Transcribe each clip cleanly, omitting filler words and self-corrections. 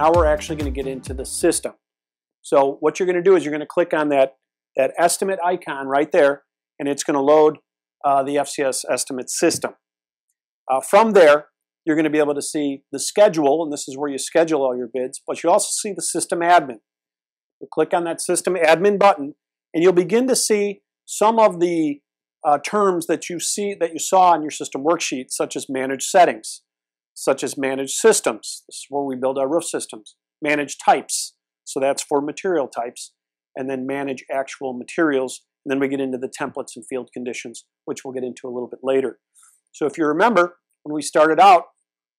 Now we're actually going to get into the system. So what you're going to do is you're going to click on that estimate icon right there, and it's going to load the FCS Estimate system. From there, you're going to be able to see the schedule, and this is where you schedule all your bids, but you also see the system admin. You'll click on that system admin button, and you'll begin to see some of the terms that you saw on your system worksheet, such as manage settings, such as manage systems. This is where we build our roof systems. Manage types, so that's for material types, and then manage actual materials, and then we get into the templates and field conditions, which we'll get into a little bit later. So if you remember, when we started out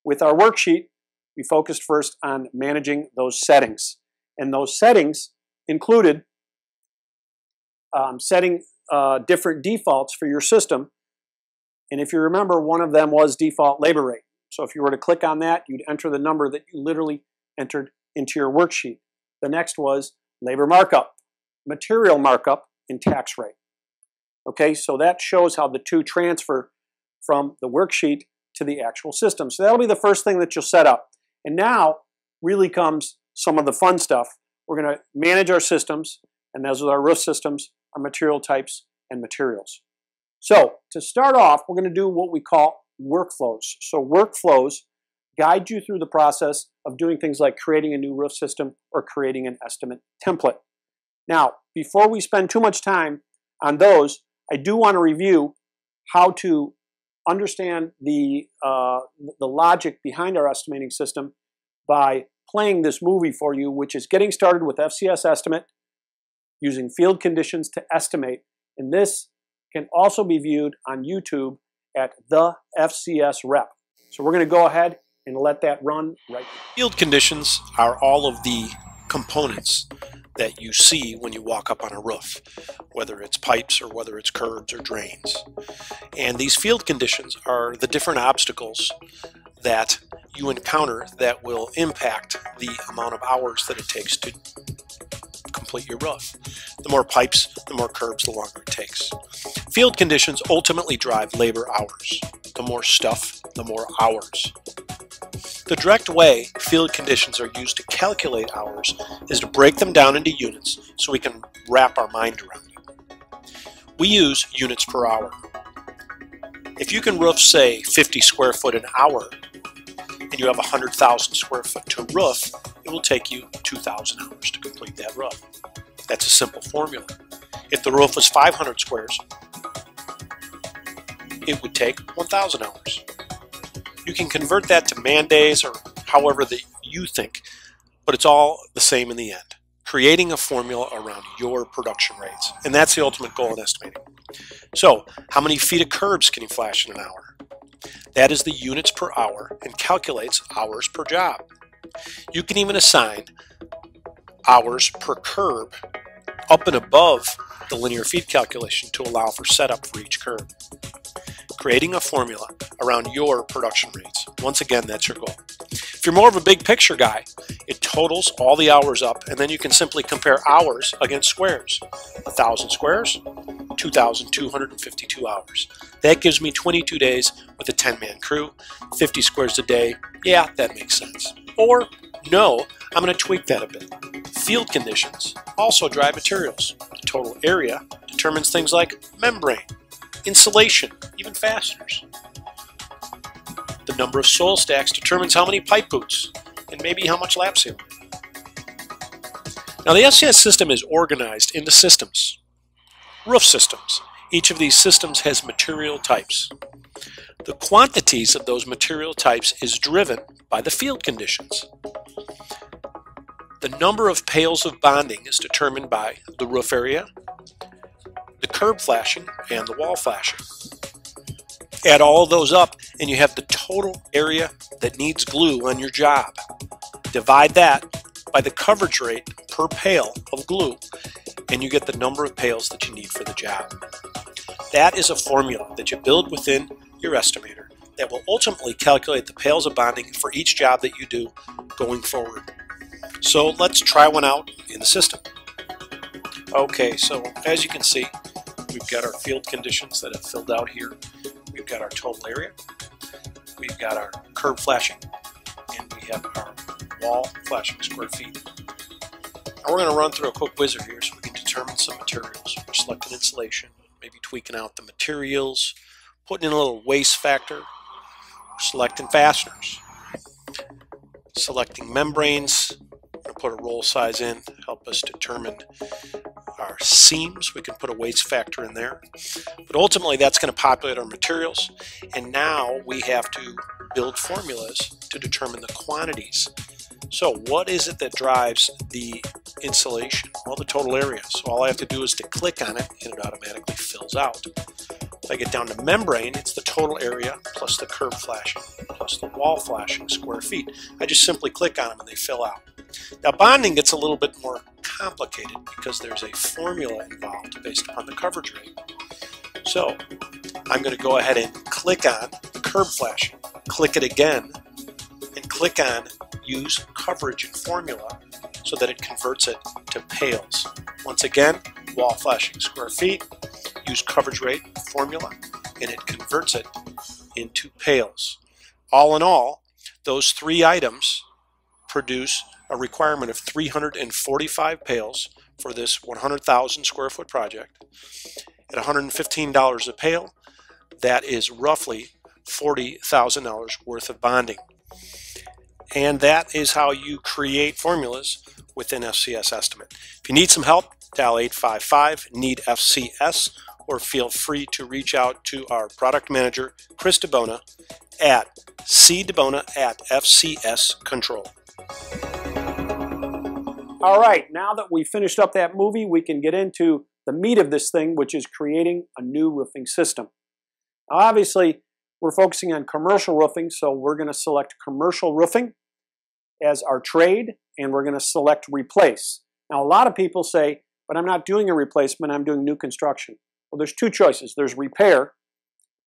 with our worksheet, we focused first on managing those settings, and those settings included setting different defaults for your system, and if you remember, one of them was default labor rate. So if you were to click on that, you'd enter the number that you literally entered into your worksheet. The next was labor markup, material markup, and tax rate. Okay, so that shows how the two transfer from the worksheet to the actual system. So that'll be the first thing that you'll set up. And now really comes some of the fun stuff. We're going to manage our systems, and those are our roof systems, our material types, and materials. So to start off, we're going to do what we call workflows. So workflows guide you through the process of doing things like creating a new roof system or creating an estimate template. Now, before we spend too much time on those, I do want to review how to understand the logic behind our estimating system by playing this movie for you, which is Getting Started with FCS Estimate, using field conditions to estimate. And this can also be viewed on YouTube at the FCS Rep. So we're going to go ahead and let that run right now. Field conditions are all of the components that you see when you walk up on a roof, whether it's pipes or whether it's curbs or drains. And these field conditions are the different obstacles that you encounter that will impact the amount of hours that it takes to complete your roof. The more pipes, the more curbs, the longer it takes. Field conditions ultimately drive labor hours. The more stuff, the more hours. The direct way field conditions are used to calculate hours is to break them down into units so we can wrap our mind around it. We use units per hour. If you can roof, say, 50 square foot an hour, and you have 100,000 square foot to roof, it will take you 2,000 hours to complete that roof. That's a simple formula. If the roof was 500 squares, it would take 1,000 hours. You can convert that to man days or however that you think, but it's all the same in the end. Creating a formula around your production rates. And that's the ultimate goal in estimating. So, how many feet of curbs can you flash in an hour? That is the units per hour and calculates hours per job. You can even assign hours per curb up and above the linear feet calculation to allow for setup for each curb. Creating a formula around your production rates. Once again, that's your goal. If you're more of a big picture guy, it totals all the hours up, and then you can simply compare hours against squares. 1,000 squares, 2,252 hours. That gives me 22 days with a 10-man crew, 50 squares a day. Yeah, that makes sense. Or, no, I'm going to tweak that a bit. Field conditions also drive materials. The total area determines things like membrane, insulation, even fasteners. The number of soil stacks determines how many pipe boots and maybe how much lap sealing. Now the FCS system is organized into systems. Roof systems. Each of these systems has material types. The quantities of those material types is driven by the field conditions. The number of pails of bonding is determined by the roof area, the curb flashing, and the wall flashing. Add all of those up and you have the total area that needs glue on your job. Divide that by the coverage rate per pail of glue and you get the number of pails that you need for the job. That is a formula that you build within your estimator that will ultimately calculate the pails of bonding for each job that you do going forward. So let's try one out in the system. Okay, so as you can see, we've got our field conditions that have filled out here. We've got our total area, we've got our curb flashing, and we have our wall flashing square feet. Now we're going to run through a quick wizard here so we can determine some materials. We're selecting insulation, maybe tweaking out the materials, putting in a little waste factor. We're selecting fasteners, selecting membranes. We're going to put a roll size in to help us determine our seams. We can put a waste factor in there. But ultimately that's going to populate our materials, and now we have to build formulas to determine the quantities. So what is it that drives the insulation? Well, the total area. So all I have to do is to click on it and it automatically fills out. If I get down to membrane, it's the total area plus the curb flashing plus the wall flashing square feet. I just simply click on them and they fill out. Now bonding gets a little bit more complicated because there's a formula involved based upon the coverage rate. So I'm going to go ahead and click on the curb flashing, click it again, and click on use coverage and formula so that it converts it to pails. Once again, wall flashing square feet, use coverage rate formula, and it converts it into pails. All in all, those three items produce a requirement of 345 pails for this 100,000 square foot project. At $115 a pail, that is roughly $40,000 worth of bonding. And that is how you create formulas within FCS Estimate. If you need some help, dial 855-NEED-FCS, or feel free to reach out to our product manager, Chris DeBona, at cdebona@FCS-Control. All right, now that we finished up that movie, we can get into the meat of this thing, which is creating a new roofing system. Now, obviously, we're focusing on commercial roofing, so we're going to select commercial roofing as our trade, and we're going to select replace. Now, a lot of people say, but I'm not doing a replacement, I'm doing new construction. Well, there's two choices. There's repair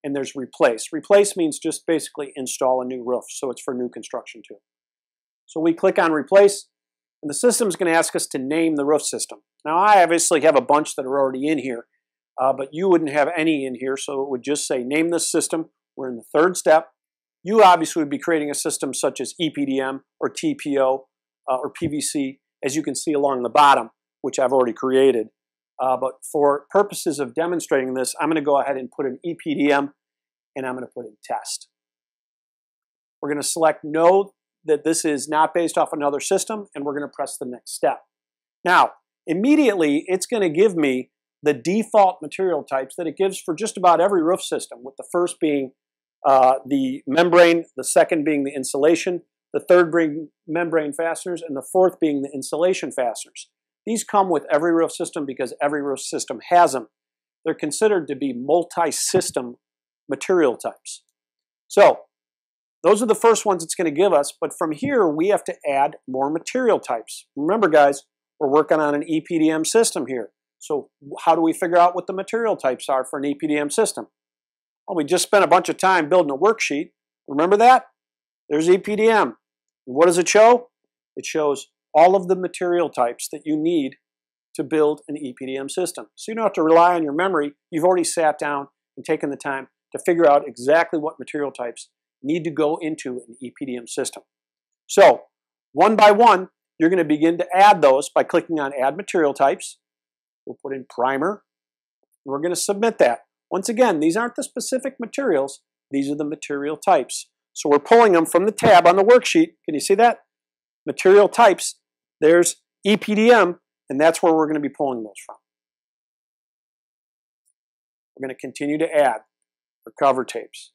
and there's replace. Replace means just basically install a new roof, so it's for new construction too. So we click on replace, and the system's going to ask us to name the roof system. Now, I obviously have a bunch that are already in here, but you wouldn't have any in here, so it would just say name this system. We're in the third step. You obviously would be creating a system such as EPDM or TPO or PVC, as you can see along the bottom, which I've already created. But for purposes of demonstrating this, I'm going to go ahead and put an EPDM, and I'm going to put in test. We're going to select no, that this is not based off another system, and we're going to press the next step. Now, immediately, it's going to give me the default material types that it gives for just about every roof system, with the first being the membrane, the second being the insulation, the third being membrane fasteners, and the fourth being the insulation fasteners. These come with every roof system because every roof system has them. They're considered to be multi-system material types. So those are the first ones it's going to give us, but from here we have to add more material types. Remember guys, we're working on an EPDM system here. So how do we figure out what the material types are for an EPDM system? Well, we just spent a bunch of time building a worksheet. Remember that? There's EPDM. And what does it show? It shows all of the material types that you need to build an EPDM system. So you don't have to rely on your memory. You've already sat down and taken the time to figure out exactly what material types need to go into an EPDM system. So one by one, you're going to begin to add those by clicking on Add Material Types. We'll put in primer. We're going to submit that. Once again, these aren't the specific materials. These are the material types. So we're pulling them from the tab on the worksheet. Can you see that? Material types. There's EPDM, and that's where we're going to be pulling those from. We're going to continue to add our cover tapes.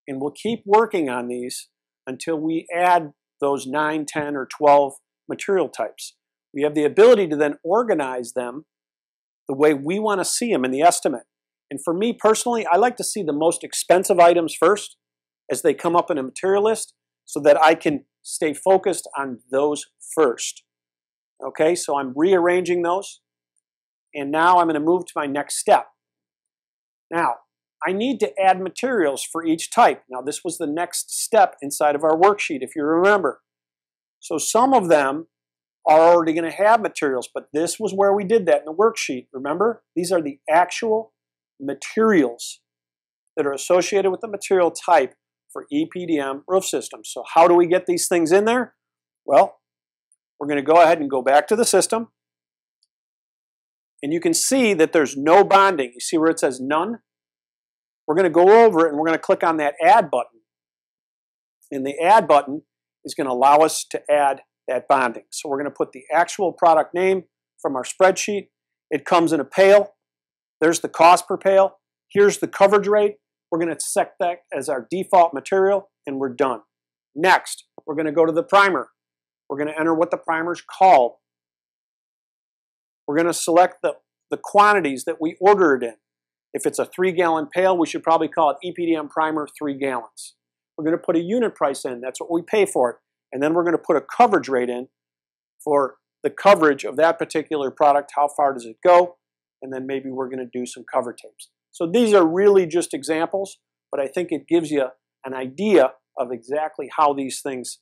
And we'll keep working on these until we add those 9, 10, or 12 material types. We have the ability to then organize them the way we want to see them in the estimate. And for me personally, I like to see the most expensive items first as they come up in a material list so that I can stay focused on those first. Okay, so I'm rearranging those. And now I'm going to move to my next step. Now, I need to add materials for each type. Now, this was the next step inside of our worksheet, if you remember. So some of them are already going to have materials, but this was where we did that in the worksheet. Remember? These are the actual materials that are associated with the material type for EPDM roof systems. So how do we get these things in there? Well, we're going to go ahead and go back to the system. And you can see that there's no bonding. You see where it says none? We're going to go over it and we're going to click on that add button. And the add button is going to allow us to add that bonding. So we're going to put the actual product name from our spreadsheet. It comes in a pail. There's the cost per pail. Here's the coverage rate. We're going to set that as our default material and we're done. Next, we're going to go to the primer. We're going to enter what the primer is called. We're going to select the quantities that we ordered in. If it's a 3-gallon pail, we should probably call it EPDM primer 3 gallons. We're going to put a unit price in. That's what we pay for it. And then we're going to put a coverage rate in for the coverage of that particular product. How far does it go? And then maybe we're going to do some cover tapes. So these are really just examples, but I think it gives you an idea of exactly how these things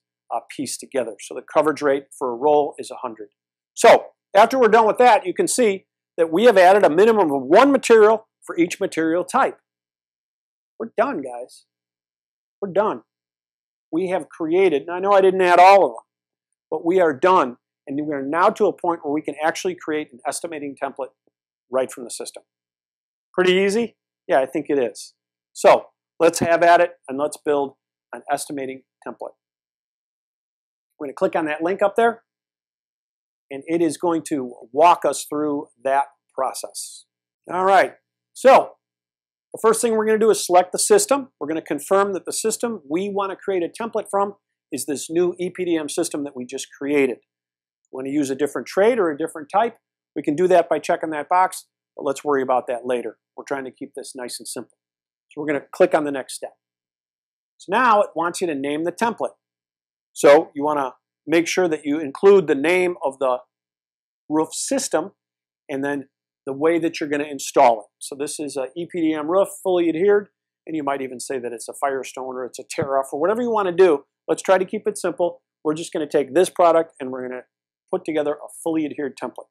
piece together. So the coverage rate for a roll is 100. So after we're done with that, you can see that we have added a minimum of 1 material for each material type. We're done, guys. We're done. We have created, and I know I didn't add all of them, but we are done. And we are now to a point where we can actually create an estimating template right from the system. Pretty easy? Yeah, I think it is. So let's have at it and let's build an estimating template. We're going to click on that link up there, and it is going to walk us through that process. All right, so the first thing we're going to do is select the system. We're going to confirm that the system we want to create a template from is this new EPDM system that we just created. If we want to use a different trade or a different type, we can do that by checking that box, but let's worry about that later. We're trying to keep this nice and simple. So we're going to click on the next step. So now it wants you to name the template. So you want to make sure that you include the name of the roof system and then the way that you're going to install it. So this is an EPDM roof, fully adhered, and you might even say that it's a Firestone or it's a tear-off or whatever you want to do. Let's try to keep it simple. We're just going to take this product and we're going to put together a fully adhered template.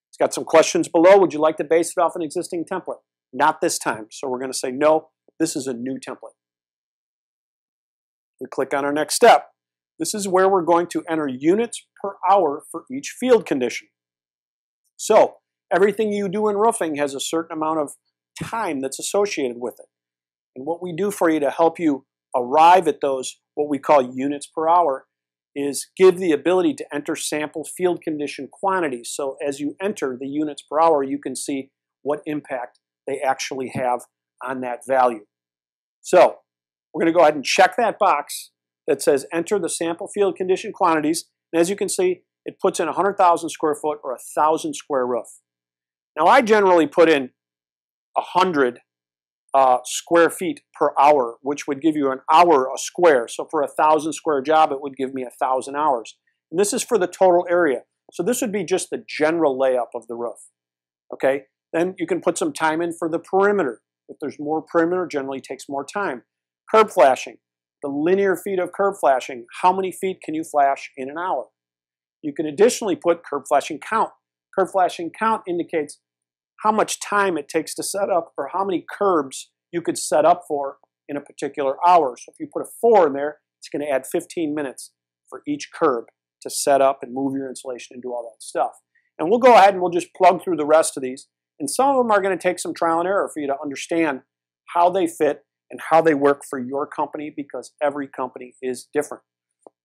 It's got some questions below. Would you like to base it off an existing template? Not this time. So we're going to say no, this is a new template. We click on our next step. This is where we're going to enter units per hour for each field condition. So everything you do in roofing has a certain amount of time that's associated with it. And what we do for you to help you arrive at those, what we call units per hour, is give the ability to enter sample field condition quantities. So as you enter the units per hour, you can see what impact they actually have on that value. So we're going to go ahead and check that box that says enter the sample field condition quantities. And as you can see, it puts in 100,000 square foot or 1,000 square roof. Now I generally put in 100 square feet per hour, which would give you an hour a square. So for a 1,000 square job, it would give me 1,000 hours. And this is for the total area. So this would be just the general layup of the roof. Okay. Then you can put some time in for the perimeter. If there's more perimeter, generally takes more time. Curb flashing, the linear feet of curb flashing. How many feet can you flash in an hour? You can additionally put curb flashing count. Curb flashing count indicates how much time it takes to set up or how many curbs you could set up for in a particular hour. So if you put a 4 in there, it's going to add 15 minutes for each curb to set up and move your insulation and do all that stuff. And we'll go ahead and we'll just plug through the rest of these. And some of them are going to take some trial and error for you to understand how they fit and how they work for your company, because every company is different.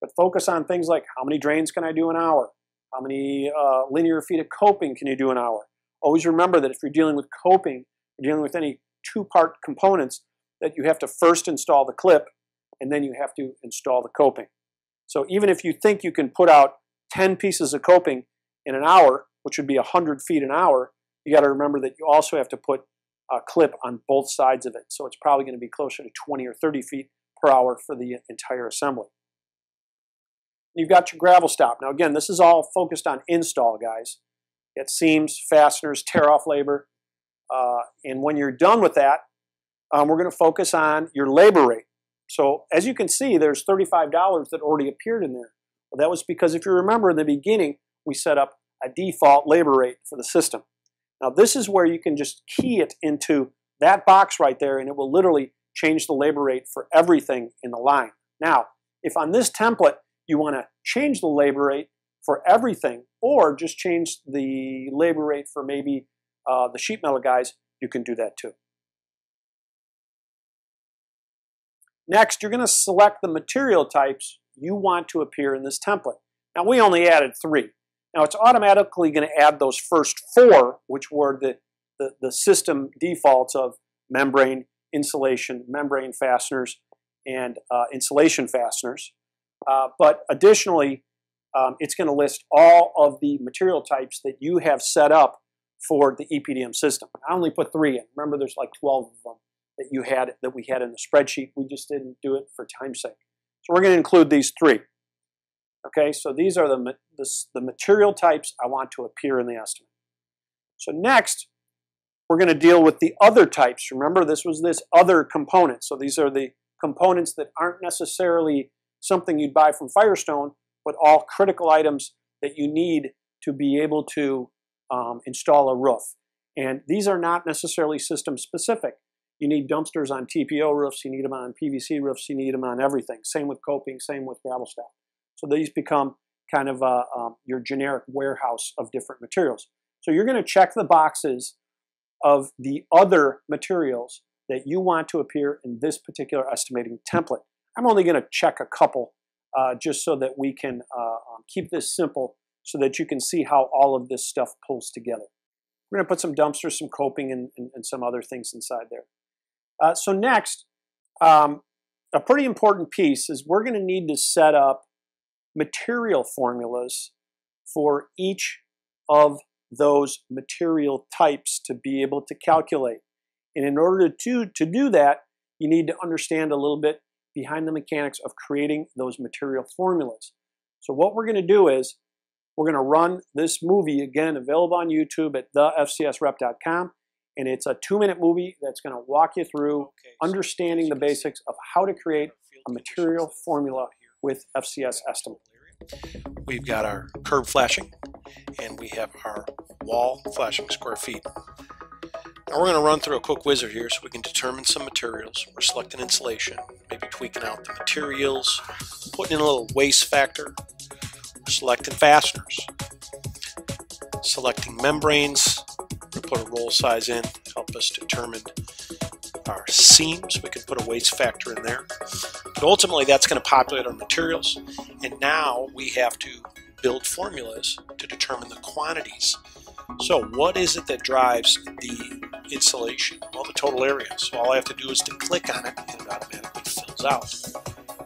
But focus on things like how many drains can I do an hour? How many linear feet of coping can you do an hour? Always remember that if you're dealing with coping, you're dealing with any two-part components, that you have to first install the clip and then you have to install the coping. So even if you think you can put out 10 pieces of coping in an hour, which would be 100 feet an hour, you got to remember that you also have to put a clip on both sides of it. So it's probably going to be closer to 20 or 30 feet per hour for the entire assembly. You've got your gravel stop. Now again, this is all focused on install, guys. It seams, fasteners, tear-off labor. And when you're done with that, we're going to focus on your labor rate. So as you can see, there's $35 that already appeared in there. Well, that was because if you remember in the beginning, we set up a default labor rate for the system. Now this is where you can just key it into that box right there, and it will literally change the labor rate for everything in the line. Now, if on this template you want to change the labor rate for everything, or just change the labor rate for maybe the sheet metal guys, you can do that too. Next, you're going to select the material types you want to appear in this template. Now, we only added 3. Now, it's automatically going to add those first 4, which were the system defaults of membrane, insulation, membrane fasteners, and insulation fasteners. But additionally, it's going to list all of the material types that you have set up for the EPDM system. I only put 3 in. Remember, there's like 12 of them that we had in the spreadsheet. We just didn't do it for time's sake. So we're going to include these 3. Okay, so these are the material types I want to appear in the estimate. So next, we're going to deal with the other types. Remember, this was this other component. So these are the components that aren't necessarily something you'd buy from Firestone, but all critical items that you need to be able to install a roof. And these are not necessarily system specific. You need dumpsters on TPO roofs, you need them on PVC roofs, you need them on everything. Same with coping, same with gravel stack. So these become kind of your generic warehouse of different materials. So you're going to check the boxes of the other materials that you want to appear in this particular estimating template. I'm only going to check a couple just so that we can keep this simple so that you can see how all of this stuff pulls together. We're going to put some dumpsters, some coping, and some other things inside there. So next, a pretty important piece is we're going to need to set up material formulas for each of those material types to be able to calculate. And in order to do that, you need to understand a little bit behind the mechanics of creating those material formulas. So what we're going to do is we're going to run this movie, again, available on YouTube at thefcsrep.com. And it's a 2-minute movie that's going to walk you through understanding the basics of how to create a material formula with FCS Estimate. We've got our curb flashing, and we have our wall flashing square feet. Now we're going to run through a quick wizard here so we can determine some materials. We're selecting insulation, maybe tweaking out the materials, putting in a little waste factor. We're selecting fasteners, selecting membranes. We put a roll size in to help us determine our seams. We can put a waste factor in there. But ultimately, that's going to populate our materials. And now we have to build formulas to determine the quantities. So what is it that drives the insulation? Well, the total area. So all I have to do is to click on it, and it automatically fills out.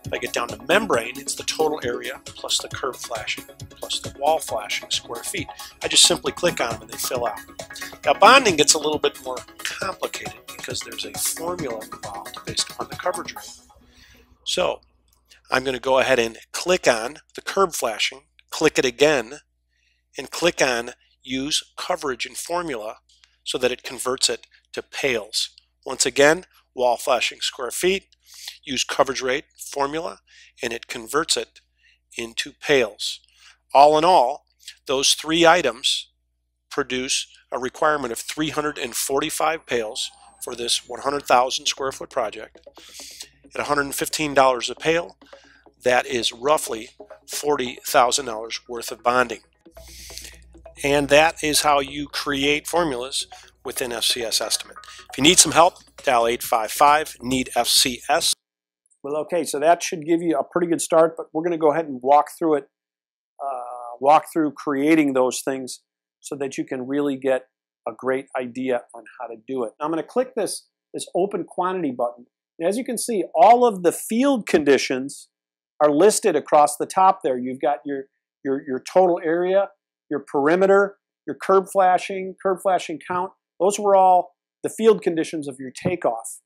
If I get down to membrane, it's the total area plus the curb flashing plus the wall flashing square feet. I just simply click on them and they fill out. Now bonding gets a little bit more complicated because there's a formula involved based upon the coverage rate. So I'm going to go ahead and click on the curb flashing, click it again, and click on use coverage and formula so that it converts it to pails. Once again, wall flashing square feet, use coverage rate formula, and it converts it into pails. All in all, those 3 items produce a requirement of 345 pails for this 100,000 square foot project. At $115 a pail, that is roughly $40,000 worth of bonding. And that is how you create formulas within FCS Estimate. If you need some help, dial 855-NEED-FCS. Well, okay, so that should give you a pretty good start, but we're going to go ahead and walk through it, walk through creating those things so that you can really get a great idea on how to do it. Now, I'm going to click this open quantity button. And as you can see, all of the field conditions are listed across the top there. You've got your total area, your perimeter, your curb flashing count. Those were all the field conditions of your takeoff.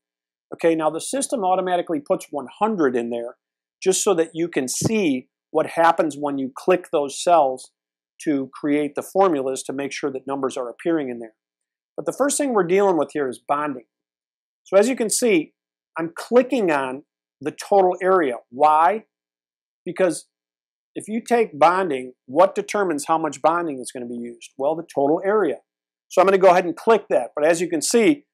Okay, now the system automatically puts 100 in there just so that you can see what happens when you click those cells to create the formulas to make sure that numbers are appearing in there. But the first thing we're dealing with here is bonding. So as you can see, I'm clicking on the total area. Why? Because if you take bonding, what determines how much bonding is going to be used? Well, the total area. So I'm going to go ahead and click that. But as you can see,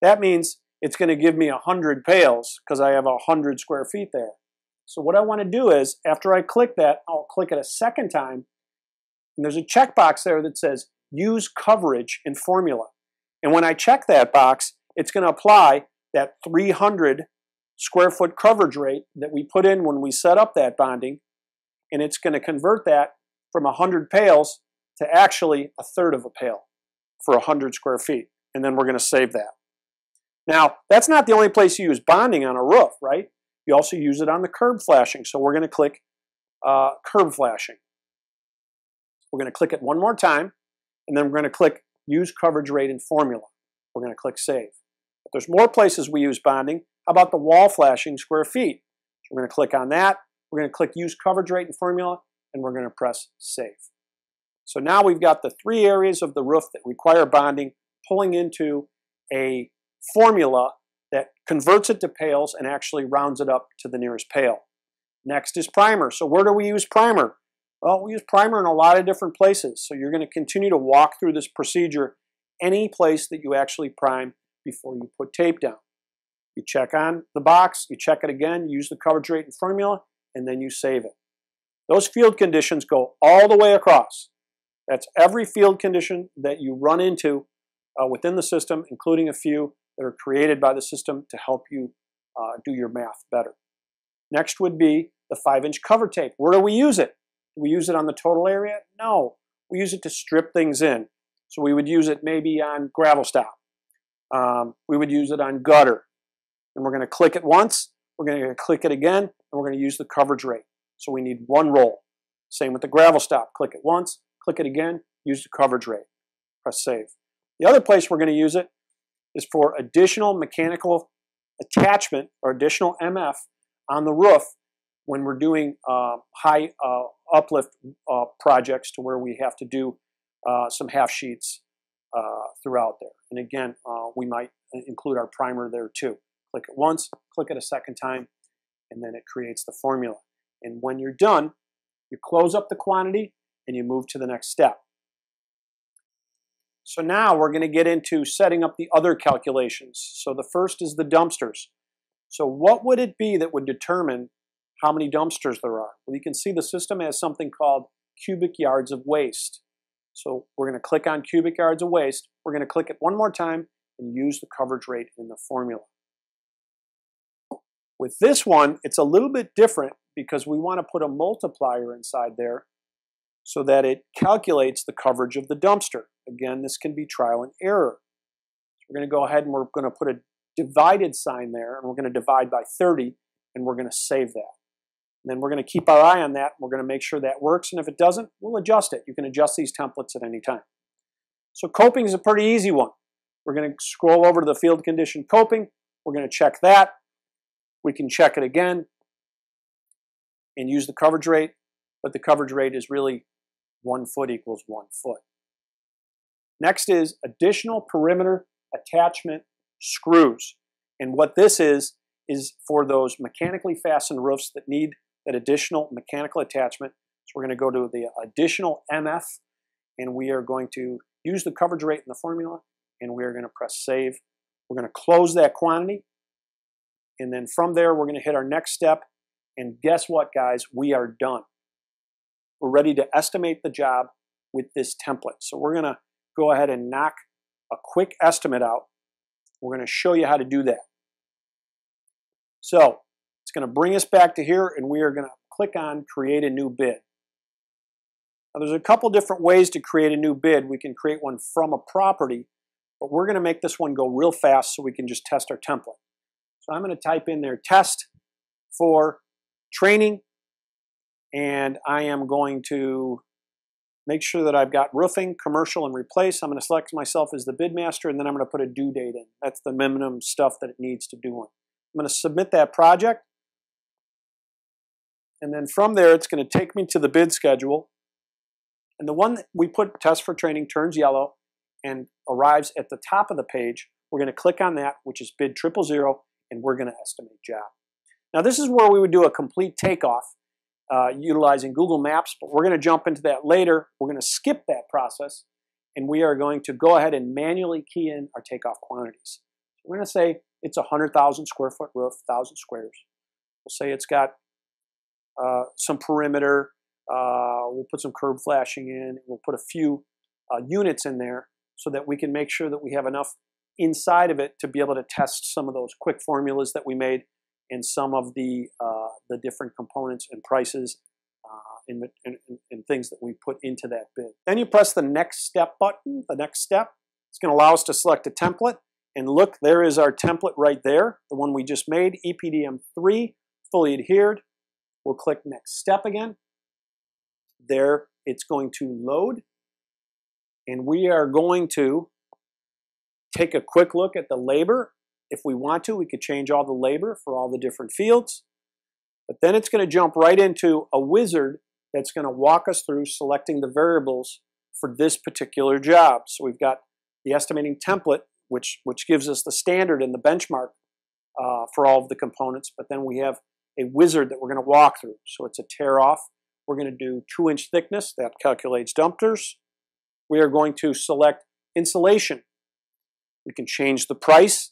that means it's going to give me 100 pails because I have 100 square feet there. So what I want to do is, after I click that, I'll click it a second time, and there's a checkbox there that says use coverage in formula. And when I check that box, it's going to apply that 300 square foot coverage rate that we put in when we set up that bonding, and it's going to convert that from 100 pails to actually a third of a pail for 100 square feet. And then we're going to save that. Now, that's not the only place you use bonding on a roof, right? You also use it on the curb flashing. So we're going to click curb flashing. We're going to click it one more time, and then we're going to click use coverage rate in formula. We're going to click save. But there's more places we use bonding. How about the wall flashing square feet? So we're going to click on that. We're going to click use coverage rate in formula, and we're going to press save. So now we've got the 3 areas of the roof that require bonding pulling into a formula that converts it to pails and actually rounds it up to the nearest pail. Next is primer. So where do we use primer? Well, we use primer in a lot of different places. So you're going to continue to walk through this procedure any place that you actually prime before you put tape down. You check on the box, you check it again, use the coverage rate and formula, and then you save it. Those field conditions go all the way across. That's every field condition that you run into within the system, including a few that are created by the system to help you do your math better. Next would be the 5-inch cover tape. Where do we use it? Do we use it on the total area? No. We use it to strip things in. So we would use it maybe on gravel stop. We would use it on gutter. And we're going to click it once, we're going to click it again, and we're going to use the coverage rate. So we need 1 roll. Same with the gravel stop. Click it once, click it again, use the coverage rate. Press save. The other place we're going to use it is for additional mechanical attachment or additional MF on the roof when we're doing high uplift projects to where we have to do some half sheets throughout there. And again, we might include our primer there too. Click it once, click it a second time, and then it creates the formula. And when you're done, you close up the quantity and you move to the next step. So now we're going to get into setting up the other calculations. So the first is the dumpsters. So what would it be that would determine how many dumpsters there are? Well, you can see the system has something called cubic yards of waste. So we're going to click on cubic yards of waste. We're going to click it one more time and use the coverage rate in the formula. With this one, it's a little bit different because we want to put a multiplier inside there so that it calculates the coverage of the dumpster. Again, this can be trial and error. So we're going to go ahead and we're going to put a divided sign there, and we're going to divide by 30, and we're going to save that. And then we're going to keep our eye on that. We're going to make sure that works, and if it doesn't, we'll adjust it. You can adjust these templates at any time. So coping is a pretty easy one. We're going to scroll over to the field condition coping. We're going to check that. We can check it again and use the coverage rate, but the coverage rate is really 1 foot equals 1 foot. Next is additional perimeter attachment screws. And what this is for those mechanically fastened roofs that need that additional mechanical attachment. So we're going to go to the additional MF, and we are going to use the coverage rate in the formula, and we are going to press save. We're going to close that quantity, and then from there we're going to hit our next step, and guess what, guys? We are done. We're ready to estimate the job with this template. So we're going to go ahead and knock a quick estimate out. We're going to show you how to do that. So it's going to bring us back to here, and we are going to click on create a new bid. Now there's a couple different ways to create a new bid. We can create one from a property, but we're going to make this one go real fast so we can just test our template. So I'm going to type in there test for training, and I am going to make sure that I've got roofing, commercial, and replace. I'm going to select myself as the bid master, and then I'm going to put a due date in. That's the minimum stuff that it needs to do on. I'm going to submit that project, and then from there it's going to take me to the bid schedule, and the one that we put test for training turns yellow and arrives at the top of the page. We're going to click on that, which is bid 000, and we're going to estimate job. Now this is where we would do a complete takeoff utilizing Google Maps, but we're going to jump into that later. We're going to skip that process, and we are going to go ahead and manually key in our takeoff quantities. We're going to say it's a 100,000 square foot roof, 1,000 squares. We'll say it's got some perimeter. We'll put some curb flashing in. We'll put a few units in there so that we can make sure that we have enough inside of it to be able to test some of those quick formulas that we made and some of the different components and prices and things that we put into that bid. Then you press the next step button, the next step. It's going to allow us to select a template. And look, there is our template right there, the one we just made, EPDM3, fully adhered. We'll click next step again. There, it's going to load. And we are going to take a quick look at the labor. If we want to, we could change all the labor for all the different fields. But then it's going to jump right into a wizard that's going to walk us through selecting the variables for this particular job. So we've got the estimating template, which gives us the standard and the benchmark for all of the components. But then we have a wizard that we're going to walk through. So it's a tear off. We're going to do 2-inch thickness. That calculates dumpters. We are going to select insulation. We can change the price.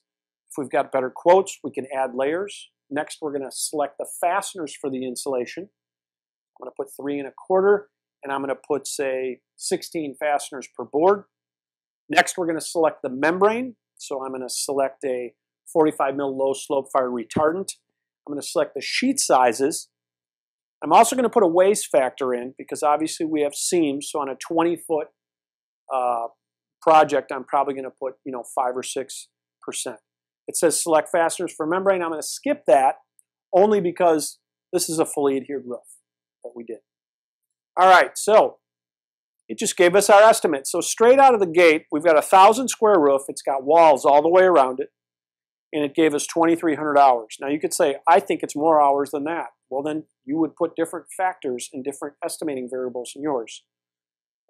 If we've got better quotes, we can add layers. Next, we're going to select the fasteners for the insulation. I'm going to put 3 1/4, and I'm going to put, say, 16 fasteners per board. Next, we're going to select the membrane. So I'm going to select a 45 mil low slope fire retardant. I'm going to select the sheet sizes. I'm also going to put a waste factor in because obviously we have seams. So on a 20-foot project, I'm probably going to put 5 or 6%. It says select fasteners for membrane. I'm going to skip that only because this is a fully adhered roof that we did. All right, so it just gave us our estimate. So straight out of the gate, we've got a 1,000 square roof. It's got walls all the way around it, and it gave us 2,300 hours. Now you could say, I think it's more hours than that. Well, then you would put different factors and different estimating variables in yours.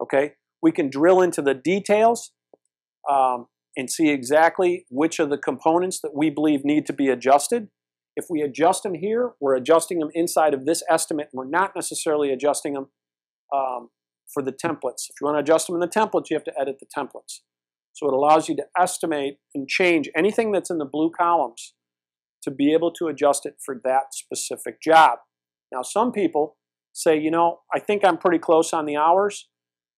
Okay, we can drill into the details and see exactly which of the components that we believe need to be adjusted. If we adjust them here, we're adjusting them inside of this estimate. We're not necessarily adjusting them for the templates. If you want to adjust them in the templates, you have to edit the templates. So it allows you to estimate and change anything that's in the blue columns to be able to adjust it for that specific job. Now, some people say, I think I'm pretty close on the hours,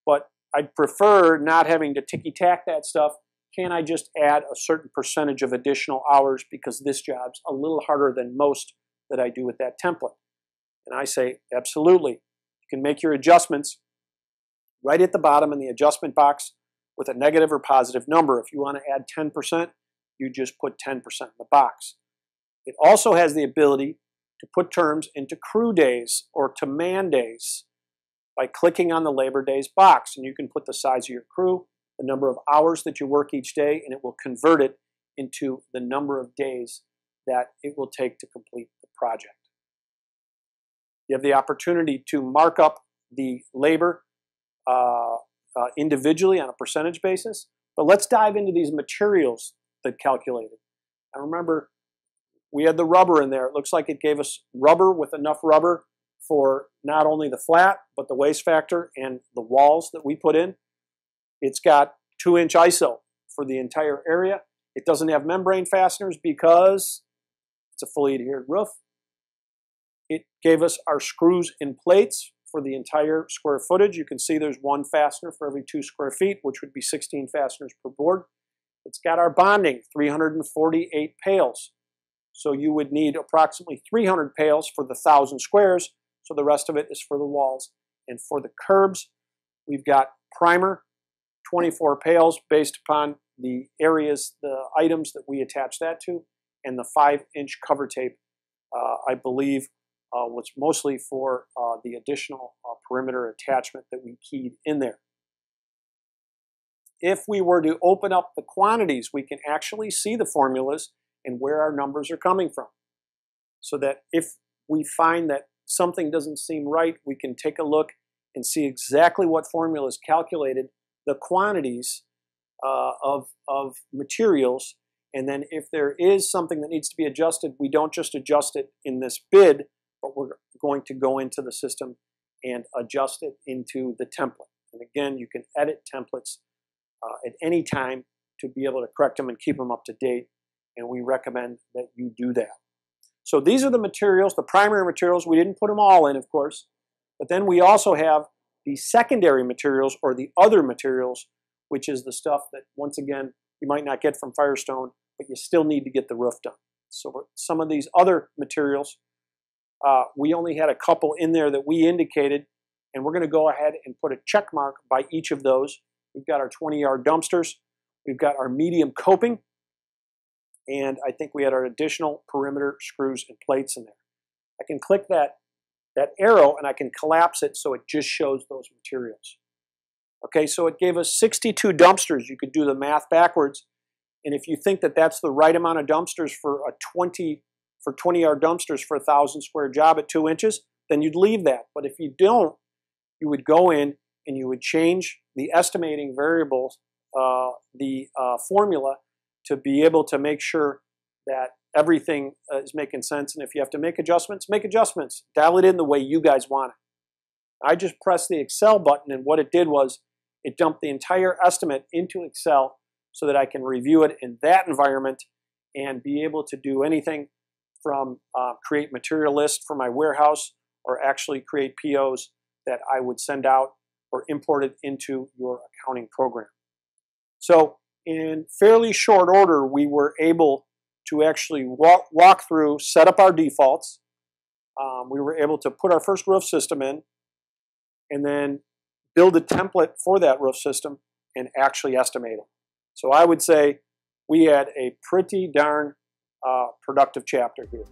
but I'd prefer not having to ticky-tack that stuff. Can I just add a certain percentage of additional hours because this job's a little harder than most that I do with that template? And I say, absolutely. You can make your adjustments right at the bottom in the adjustment box with a negative or positive number. If you want to add 10%, you just put 10% in the box. It also has the ability to put terms into crew days or to man days by clicking on the labor days box. And you can put the size of your crew, the number of hours that you work each day, and it will convert it into the number of days that it will take to complete the project. You have the opportunity to mark up the labor individually on a percentage basis, but let's dive into these materials that calculated. And remember, we had the rubber in there. It looks like it gave us rubber with enough rubber for not only the flat, but the waste factor and the walls that we put in. It's got 2-inch ISO for the entire area. It doesn't have membrane fasteners because it's a fully adhered roof. It gave us our screws and plates for the entire square footage. You can see there's 1 fastener for every 2 square feet, which would be 16 fasteners per board. It's got our bonding, 348 pails. So you would need approximately 300 pails for the 1,000 squares. So the rest of it is for the walls. And for the curbs, we've got primer, 24 pails based upon the areas, the items that we attach that to, and the 5-inch cover tape, I believe, was mostly for the additional perimeter attachment that we keyed in there. If we were to open up the quantities, we can actually see the formulas and where our numbers are coming from. So that if we find that something doesn't seem right, we can take a look and see exactly what formulas calculated the quantities of materials. And then if there is something that needs to be adjusted, we don't just adjust it in this bid, but we're going to go into the system and adjust it into the template. And again, you can edit templates at any time to be able to correct them and keep them up to date. And we recommend that you do that. So these are the materials, the primary materials. We didn't put them all in, of course. But then we also have the secondary materials, or the other materials, which is the stuff that, once again, you might not get from Firestone, but you still need to get the roof done. So some of these other materials, we only had a couple in there that we indicated, and we're going to go ahead and put a check mark by each of those. We've got our 20-yard dumpsters. We've got our medium coping, and I think we had our additional perimeter screws and plates in there. I can click that arrow and I can collapse it so it just shows those materials. Okay, so it gave us 62 dumpsters. You could do the math backwards, and if you think that that's the right amount of dumpsters for 20-yard dumpsters for a 1,000 square job at 2 inches, then you'd leave that. But if you don't, you would go in and you would change the estimating variables, the formula, to be able to make sure that everything is making sense. And if you have to make adjustments, make adjustments. Dial it in the way you guys want it. I just pressed the Excel button, and what it did was it dumped the entire estimate into Excel so that I can review it in that environment and be able to do anything from create material lists for my warehouse, or actually create POs that I would send out or import it into your accounting program. So in fairly short order, we were able to actually walk through, set up our defaults. We were able to put our first roof system in, and then build a template for that roof system and actually estimate it. So I would say we had a pretty darn productive chapter here.